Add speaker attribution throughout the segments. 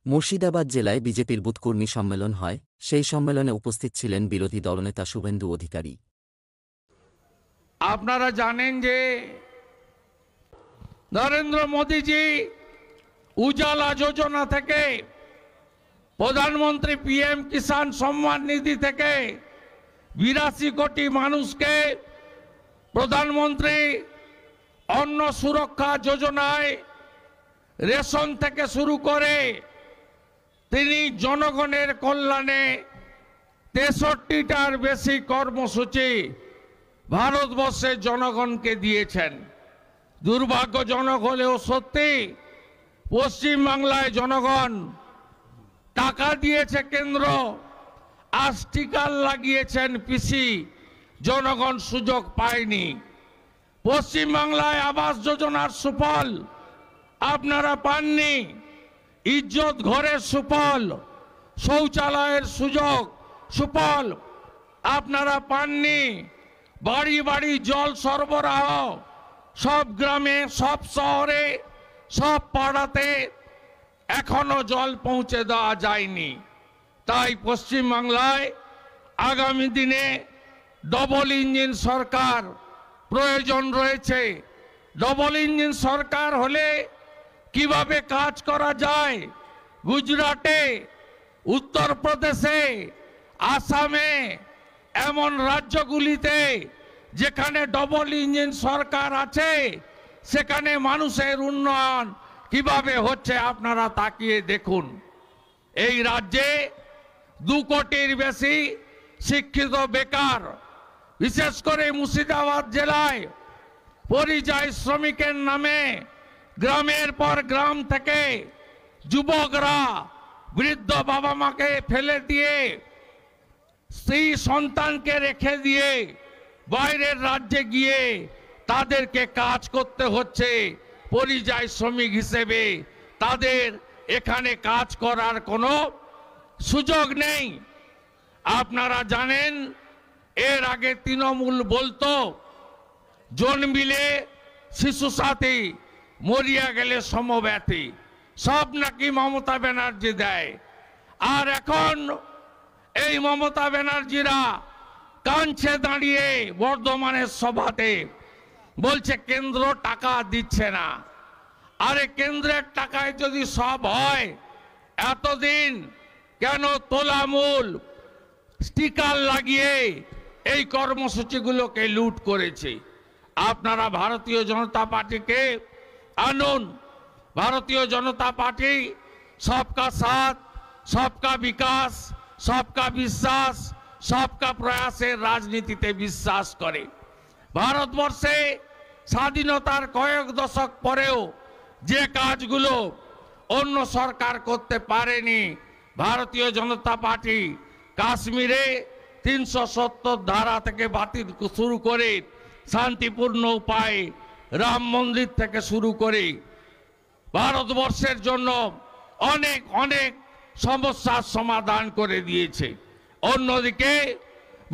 Speaker 1: মুর্শিদাবাদ জেলায় বিজেপির বুথ কর্মী সম্মেলন হয়। সেই সম্মেলনে উপস্থিত ছিলেন বিরোধী দলনেতা শুভেন্দু অধিকারী।
Speaker 2: আপনারা জানেন যে নরেন্দ্র মোদীজি উজালা যোজনা থেকে, প্রধানমন্ত্রী পিএম কিষাণ সম্মান নিধি থেকে 82 কোটি মানুষকে প্রধানমন্ত্রী অন্ন সুরক্ষা যোজনায় রেশন থেকে শুরু করে তিনি জনগণের কল্যাণে 63টার বেশি কর্মসূচি ভারতবর্ষের জনগণকে দিয়েছেন। দুর্ভাগ্যজনক হলেও সত্যি, পশ্চিমবাংলায় জনগণ টাকা দিয়েছে কেন্দ্র, আর স্টিকার লাগিয়েছেন পিসি, জনগণ সুযোগ পায়নি। পশ্চিমবাংলায় আবাস যোজনার সুফল আপনারা পাননি, ইজ্জত ঘরের সুফল, শৌচালয়ের সুফল আপনারা পাননি। বাড়ি বাড়ি জল সরবরাহ সব গ্রামে, সব শহরে, সব পাড়াতে এখনো জল পৌঁছে দেওয়া যায়নি। তাই পশ্চিমবাংলায় আগামী দিনে ডবল ইঞ্জিন সরকার প্রয়োজন রয়েছে। ডবল ইঞ্জিন সরকার হলে কিভাবে কাজ করা যায়, গুজরাটে, উত্তরপ্রদেশে, আসামে, এমন রাজ্যগুলিতে যেখানে ডবল ইঞ্জিন সরকার আছে, সেখানে মানুষের উন্নয়ন কিভাবে হচ্ছে আপনারা তাকিয়ে দেখুন। এই রাজ্যে 2 কোটির বেশি শিক্ষিত বেকার, বিশেষ করে মুর্শিদাবাদ জেলায় পরিযায়ী শ্রমিকের নামে গ্রামের পর গ্রাম থেকে যুবকরা বৃদ্ধ বাবা মাকে ফেলে দিয়ে, স্ত্রী সন্তানকে রেখে দিয়ে বাইরের রাজ্যে গিয়ে তাদেরকে কাজ করতে হচ্ছে পরিযায়ী শ্রমিক হিসেবে। তাদের এখানে কাজ করার কোনো সুযোগ নেই। আপনারা জানেন, এর আগে তৃণমূল বলতো জন্মিলে শিশু সাথী, মরিয়া গেলে সমব্যথী, সব নাকি মমতা ব্যানার্জি দেয়। আর এখন এই মমতা ব্যানার্জিরা কাঁদছে দাঁড়িয়ে বর্ধমানের সভাতে, বলছে কেন্দ্র টাকা দিচ্ছে না। আরে কেন্দ্রের টাকায় যদি সব হয়, এতদিন কেন তোলামূল স্টিকার লাগিয়ে এই কর্মসূচিগুলোকে লুট করেছে? আপনারা ভারতীয় জনতা পার্টিকে আনুন। ভারতীয় জনতা পার্টি সবকা সাথ, সবকা বিকাশ, সবকা বিশ্বাস, সবকা প্রয়াসের রাজনীতিতে বিশ্বাস করে। ভারতবর্ষে স্বাধীনতার কয়েক দশক পরেও যে কাজগুলো অন্য সরকার করতে পারেনি, ভারতীয় জনতা পার্টি কাশ্মীরে 370 ধারা থেকে বাতিল শুরু করে শান্তিপূর্ণ উপায়ে রাম মন্দির থেকে শুরু করে ভারতবর্ষের জন্য অনেক অনেক সমস্যার সমাধান করে দিয়েছে। অন্যদিকে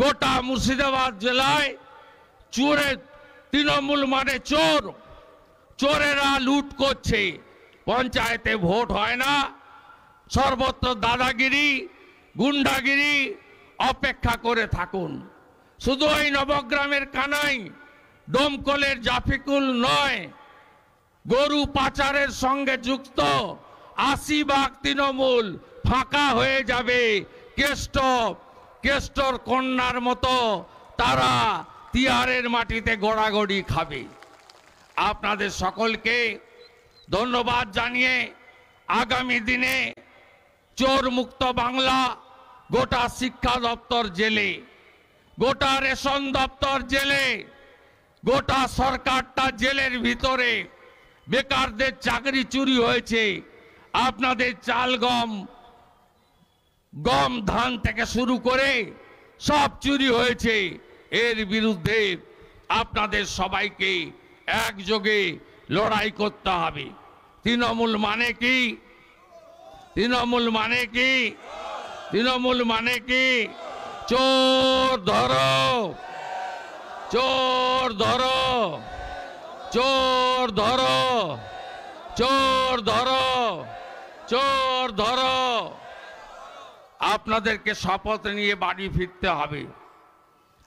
Speaker 2: গোটা মুর্শিদাবাদ জেলায় চোরের তৃণমূল মানে চোর, চোরেরা লুট করছে। পঞ্চায়েতে ভোট হয় না, সর্বত্র দাদাগিরি, গুন্ডাগিরি। অপেক্ষা করে থাকুন। শুধু ওই নবগ্রামের কানাই, ডোমকলের জাফিকুল নয়, গরু পাচারের সঙ্গে যুক্ত 80 তৃণমূল ফাঁকা হয়ে যাবে। কেষ্টর কন্যার মতো তারা তিহারের মাটিতে গড়াগড়ি খাবে। আপনাদের সকলকে ধন্যবাদ জানিয়ে আগামী দিনে চোর মুক্ত বাংলা, গোটা শিক্ষা দপ্তর জেলে, গোটা রেশন দপ্তর জেলে, গোটা সরকারটা জেলের ভিতরে। বেকারদের চাকরি চুরি হয়েছে, আপনাদের চাল গম ধান থেকে শুরু করে সব চুরি হয়েছে। এর বিরুদ্ধে আপনাদের সবাইকে একযোগে লড়াই করতে হবে। তৃণমূল মানে কি? তৃণমূল মানে কি? তৃণমূল মানে কি? চোর ধরো, চোর ধরো, চোর ধরো, চোর ধরো, চোর ধরো। আপনাদেরকে শপথ নিয়ে বাড়ি ফিরতে হবে।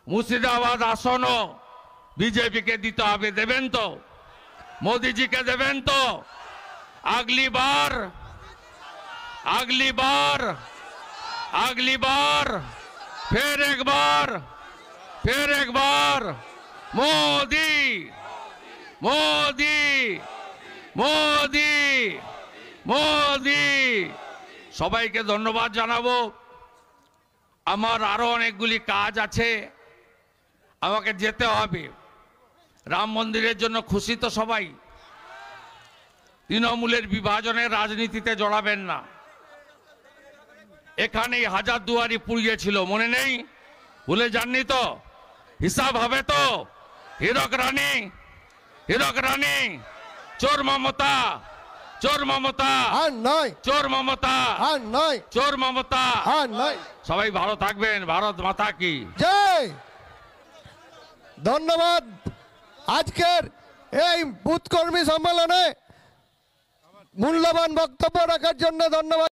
Speaker 2: মুর্শিদাবাদ আসনও বিজেপিকে দিতে হবে। দেবেন তো? মোদিজিকে দেবেন তো? আগলি বার फिर एक बार मोदी मोदी मोदी মোদি। সবাইকে ধন্যবাদ জানাবো। আমার আরো অনেকগুলি কাজ আছে, আমাকে যেতে হবে। রাম মন্দিরের জন্য খুশি তো সবাই? তৃণমূলের বিভাজনের রাজনীতিতে জড়াবেন না। এখানেই হাজারদুয়ারি পুড়িয়েছিল, মনে নেই? ভুলে যাননি তো? হিসাব হবে তো? হীরক রানী চোর মমতা
Speaker 3: আর নয়,
Speaker 2: চোর মমতা
Speaker 3: আর নয়,
Speaker 2: চোর মমতা।
Speaker 3: আর নয়।
Speaker 2: সবাই ভালো থাকবেন। ভারত মাতা কি
Speaker 3: জয়। ধন্যবাদ। আজকের এই বুথ কর্মী সম্মেলনে মূল্যবান বক্তব্য রাখার জন্য ধন্যবাদ।